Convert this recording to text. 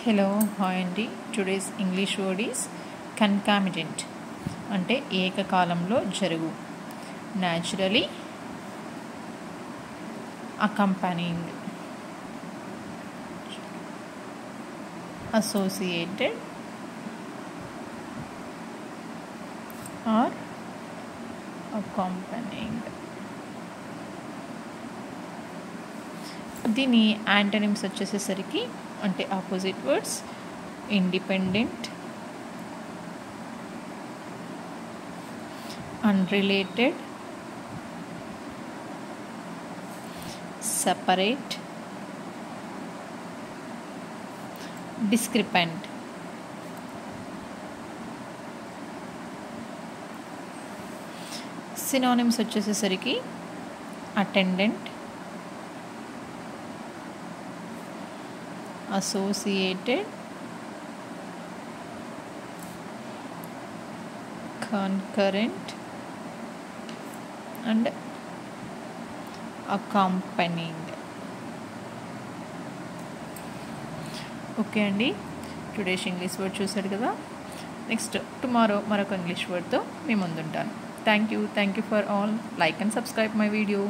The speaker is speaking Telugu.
Hello, hi అండి. Today's English word is concomitant. అంటే ఏకకాలంలో జరుగు. Naturally accompanying, associated or accompanying. దీని యాంటనిమ్స్ వచ్చేసేసరికి అంటే opposite words independent, unrelated, separate, discrepant. Synonyms వచ్చేసేసరికి attendant, associated, concurrent and accompanying. Okay అండి, టుడేస్ ఇంగ్లీష్ వర్డ్ చూసారు కదా. నెక్స్ట్ టుమారో మరొక ఇంగ్లీష్ వర్డ్తో మీ ముందుంటాను. Thank you for all. Like and subscribe my video.